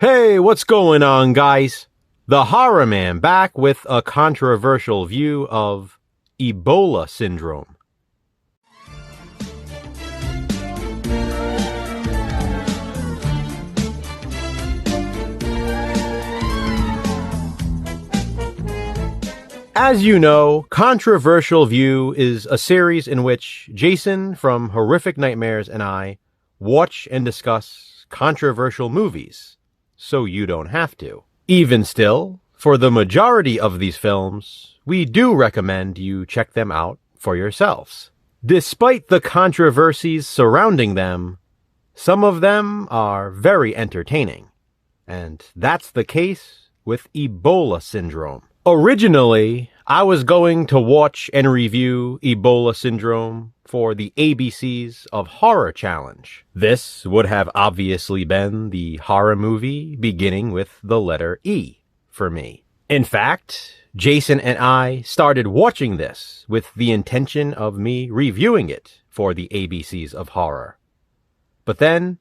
Hey, what's going on, guys? The Horror Man back with a controversial view of Ebola syndrome. As you know, Controversial View is a series in which Jason from Horrific Nightmares and I watch and discuss controversial movies, so you don't have to. Even still, for the majority of these films, we do recommend you check them out for yourselves. Despite the controversies surrounding them, some of them are very entertaining, and that's the case with Ebola syndrome. Originally, I was going to watch and review Ebola syndrome for the ABCs of Horror Challenge. This would have obviously been the horror movie beginning with the letter E for me. In fact, Jason and I started watching this with the intention of me reviewing it for the ABCs of Horror. But then,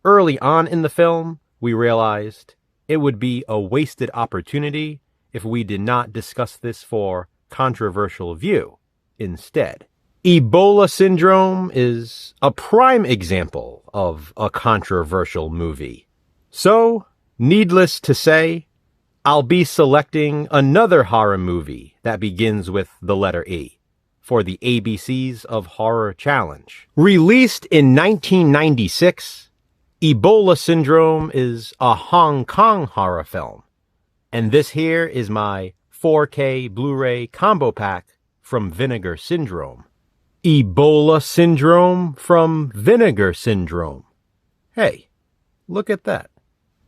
early on in the film, we realized it would be a wasted opportunity if we did not discuss this for Controversial View instead. Ebola syndrome is a prime example of a controversial movie. So, needless to say, I'll be selecting another horror movie that begins with the letter E for the ABCs of Horror Challenge. Released in 1996, Ebola syndrome is a Hong Kong horror film. And this here is my 4K Blu-ray combo pack from Vinegar Syndrome. Ebola syndrome from Vinegar Syndrome. Hey, look at that.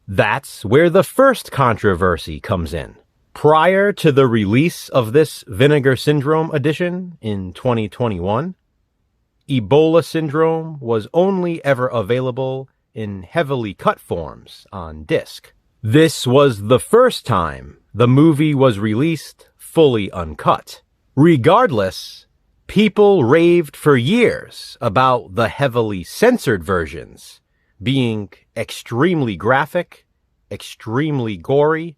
That's where the first controversy comes in. Prior to the release of this Vinegar Syndrome edition in 2021, Ebola syndrome was only ever available in heavily cut forms on disc. This was the first time the movie was released fully uncut. Regardless, people raved for years about the heavily censored versions being extremely graphic, extremely gory,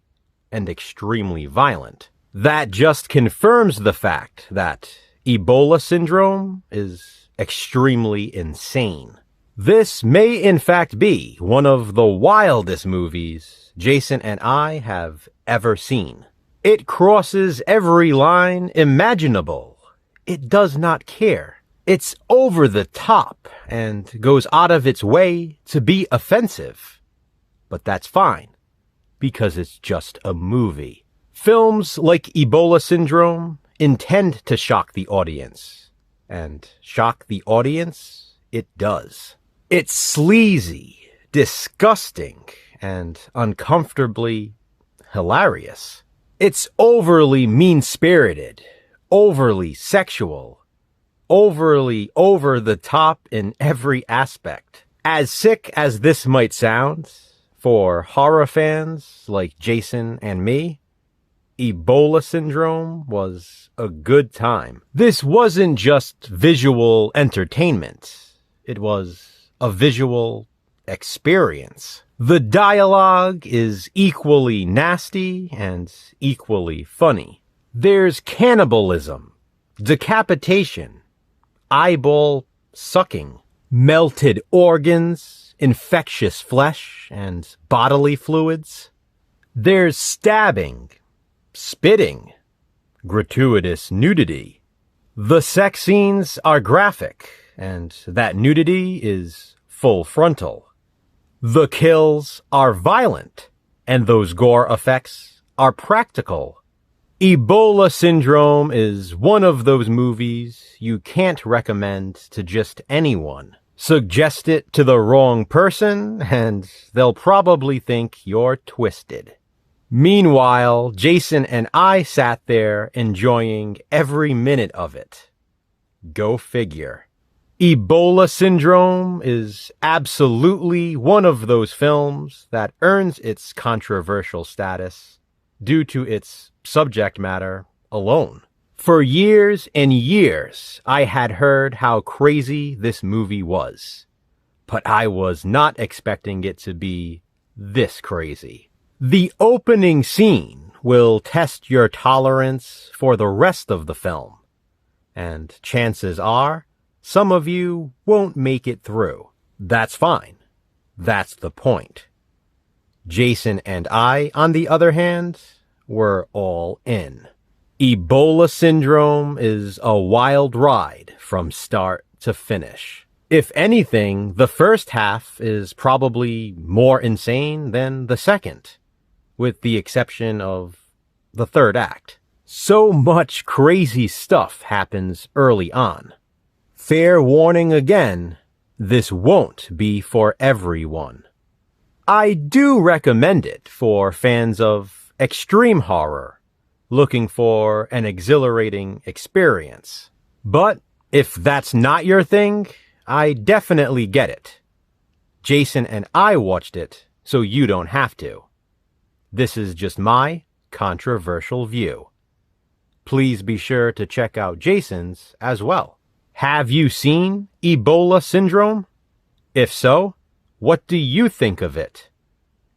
and extremely violent. That just confirms the fact that Ebola syndrome is extremely insane. This may in fact be one of the wildest movies Jason and I have ever seen. It crosses every line imaginable. It does not care. It's over the top and goes out of its way to be offensive. But that's fine, because it's just a movie. Films like Ebola syndrome intend to shock the audience. And shock the audience, it does. It's sleazy, disgusting, and uncomfortably hilarious. It's overly mean-spirited, overly sexual, overly over the top in every aspect. As sick as this might sound, for horror fans like Jason and me, Ebola syndrome was a good time. This wasn't just visual entertainment. It was a visual experience. The dialogue is equally nasty and equally funny. There's cannibalism, decapitation, eyeball sucking, melted organs, infectious flesh, and bodily fluids. There's stabbing, spitting, gratuitous nudity. The sex scenes are graphic, and that nudity is full frontal. The kills are violent, and those gore effects are practical. Ebola syndrome is one of those movies you can't recommend to just anyone. Suggest it to the wrong person, and they'll probably think you're twisted. Meanwhile, Jason and I sat there enjoying every minute of it. Go figure. Ebola syndrome is absolutely one of those films that earns its controversial status due to its subject matter alone. For years and years, I had heard how crazy this movie was, but I was not expecting it to be this crazy. The opening scene will test your tolerance for the rest of the film, and chances are some of you won't make it through. That's fine. That's the point. Jason and I, on the other hand, were all in. Ebola Syndrome is a wild ride from start to finish. If anything, the first half is probably more insane than the second, with the exception of the third act. So much crazy stuff happens early on. Fair warning again, this won't be for everyone. I do recommend it for fans of extreme horror, looking for an exhilarating experience. But if that's not your thing, I definitely get it. Jason and I watched it, so you don't have to. This is just my controversial view. Please be sure to check out Jason's as well. Have you seen Ebola Syndrome? If so, what do you think of it?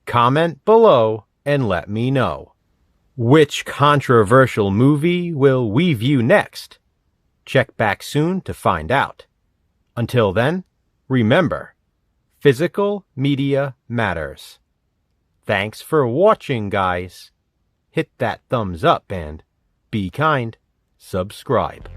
Comment below and let me know. Which controversial movie will we view next? Check back soon to find out. Until then, remember, physical media matters. Thanks for watching, guys. Hit that thumbs up and be kind. Subscribe.